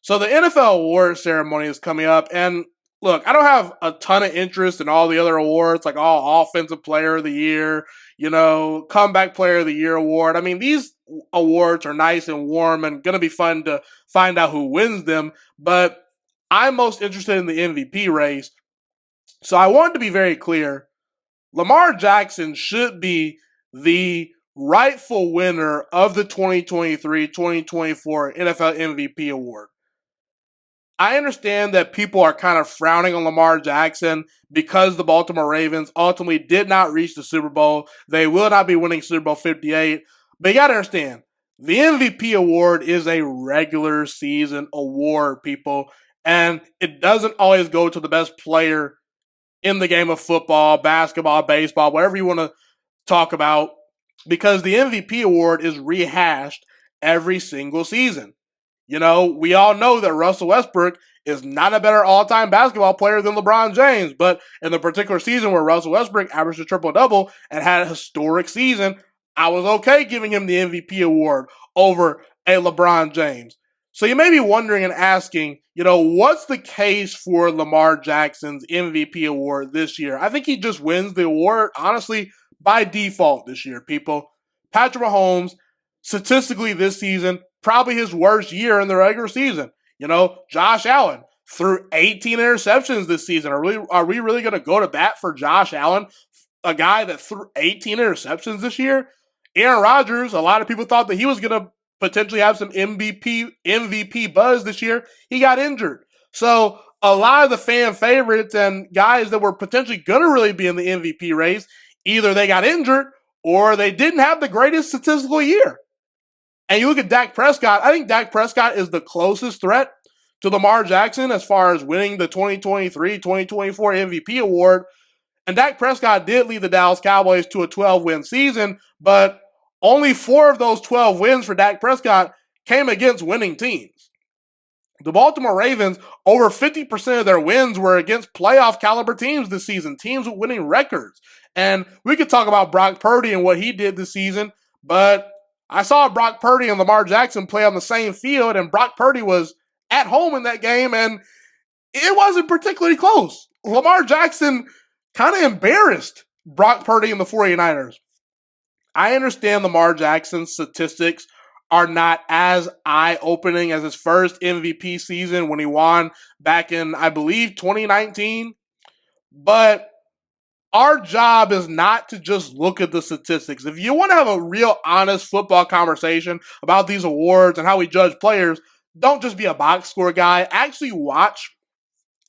So the NFL award ceremony is coming up, and look, I don't have a ton of interest in all the other awards, like all Offensive Player of the Year, Comeback Player of the Year award. I mean, these awards are nice and warm and going to be fun to find out who wins them, but I'm most interested in the MVP race. So I want to be very clear. Lamar Jackson should be the rightful winner of the 2023-2024 NFL MVP award. I understand that people are kind of frowning on Lamar Jackson because the Baltimore Ravens ultimately did not reach the Super Bowl. They will not be winning Super Bowl 58. But you got to understand, the MVP award is a regular season award, people. And it doesn't always go to the best player in the game of football, basketball, baseball, whatever you want to talk about, because the MVP award is rehashed every single season. We all know that Russell Westbrook is not a better all-time basketball player than LeBron James, but in the particular season where Russell Westbrook averaged a triple-double and had a historic season, I was okay giving him the MVP award over a LeBron James. So you may be wondering and asking, what's the case for Lamar Jackson's MVP award this year? I think he just wins the award, honestly, by default this year, people. Patrick Mahomes, statistically this season, probably his worst year in the regular season. Josh Allen threw 18 interceptions this season. Are we really going to go to bat for Josh Allen, a guy that threw 18 interceptions this year? Aaron Rodgers, a lot of people thought that he was going to potentially have some MVP buzz this year. He got injured. So a lot of the fan favorites and guys that were potentially going to really be in the MVP race, either they got injured or they didn't have the greatest statistical year. And you look at Dak Prescott, I think Dak Prescott is the closest threat to Lamar Jackson as far as winning the 2023-2024 MVP award. And Dak Prescott did lead the Dallas Cowboys to a 12-win season, but only 4 of those 12 wins for Dak Prescott came against winning teams. The Baltimore Ravens, over 50% of their wins were against playoff caliber teams this season, teams with winning records. And we could talk about Brock Purdy and what he did this season, but I saw Brock Purdy and Lamar Jackson play on the same field, and Brock Purdy was at home in that game, and it wasn't particularly close. Lamar Jackson kind of embarrassed Brock Purdy and the 49ers. I understand Lamar Jackson's statistics are not as eye-opening as his first MVP season when he won back in, I believe, 2019. But our job is not to just look at the statistics. If you want to have a real honest football conversation about these awards and how we judge players, don't just be a box score guy. Actually watch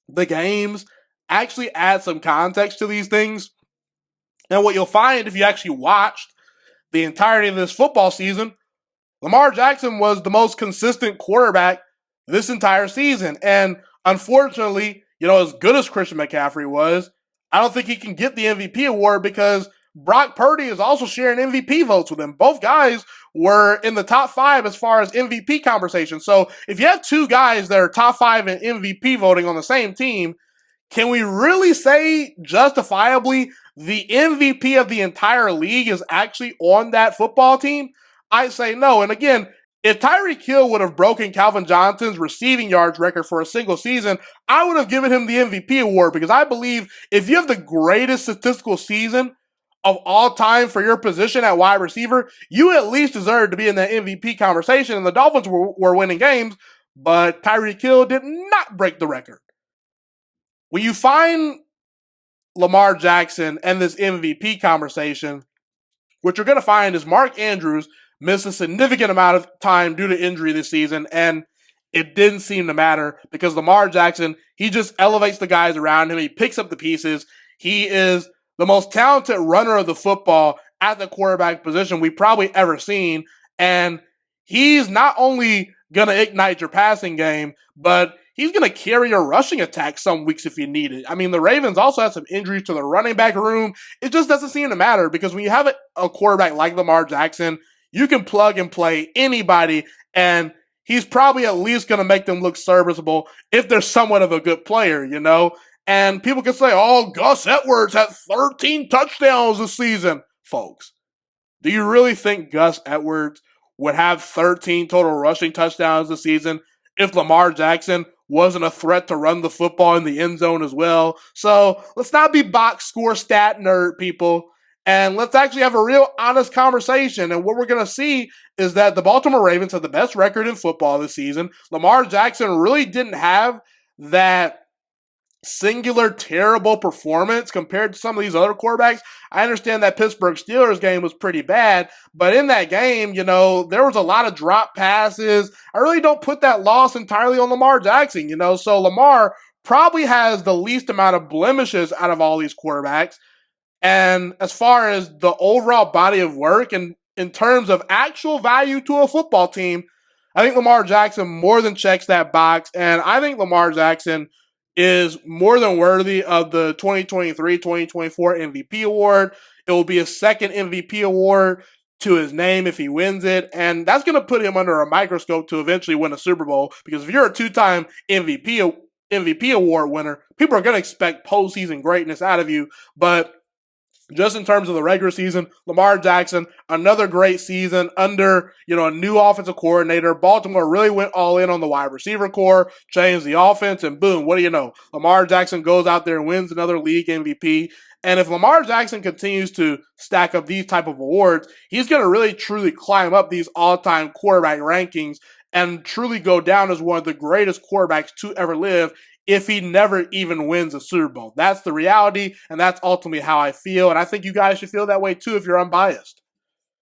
the games. Actually add some context to these things. And what you'll find if you actually watched the entirety of this football season, Lamar Jackson was the most consistent quarterback this entire season. And unfortunately, as good as Christian McCaffrey was, I don't think he can get the MVP award because Brock Purdy is also sharing MVP votes with him. Both guys were in the top 5 as far as MVP conversation. So if you have 2 guys that are top 5 in MVP voting on the same team, can we really say justifiably the MVP of the entire league is actually on that football team? I say no. And again, if Tyreek Hill would have broken Calvin Johnson's receiving yards record for a single season, I would have given him the MVP award because I believe if you have the greatest statistical season of all time for your position at wide receiver, you at least deserve to be in that MVP conversation. And the Dolphins were winning games, but Tyreek Hill did not break the record. When you find Lamar Jackson and this MVP conversation, what you're going to find is Mark Andrews missed a significant amount of time due to injury this season, and it didn't seem to matter because Lamar Jackson, he just elevates the guys around him. He picks up the pieces. He is the most talented runner of the football at the quarterback position we've probably ever seen, and he's not only going to ignite your passing game, but he's going to carry a rushing attack some weeks if you need it. I mean, the Ravens also had some injuries to the running back room. It just doesn't seem to matter because when you have a quarterback like Lamar Jackson, you can plug and play anybody, and he's probably at least going to make them look serviceable if they're somewhat of a good player, And people can say, oh, Gus Edwards had 13 touchdowns this season. Folks, do you really think Gus Edwards would have 13 total rushing touchdowns this season if Lamar Jackson wasn't a threat to run the football in the end zone as well. So let's not be box score stat nerd people. And let's actually have a real honest conversation. And what we're going to see is that the Baltimore Ravens have the best record in football this season. Lamar Jackson really didn't have that singular terrible performance compared to some of these other quarterbacks. I understand that Pittsburgh Steelers game was pretty bad, but in that game, there was a lot of drop passes. I really don't put that loss entirely on Lamar Jackson, so Lamar probably has the least amount of blemishes out of all these quarterbacks. And as far as the overall body of work and in terms of actual value to a football team, I think Lamar Jackson more than checks that box. And I think Lamar Jackson is more than worthy of the 2023-2024 MVP award. It will be a second MVP award to his name if he wins it. And that's going to put him under a microscope to eventually win a Super Bowl. Because if you're a two-time MVP award winner, people are going to expect postseason greatness out of you. But just in terms of the regular season, Lamar Jackson, another great season under, a new offensive coordinator. Baltimore really went all in on the wide receiver core, changed the offense, and boom, what do you know? Lamar Jackson goes out there and wins another league MVP. And if Lamar Jackson continues to stack up these type of awards, he's going to really truly climb up these all-time quarterback rankings and truly go down as one of the greatest quarterbacks to ever live if he never even wins a Super Bowl. That's the reality, and that's ultimately how I feel, and I think you guys should feel that way too if you're unbiased.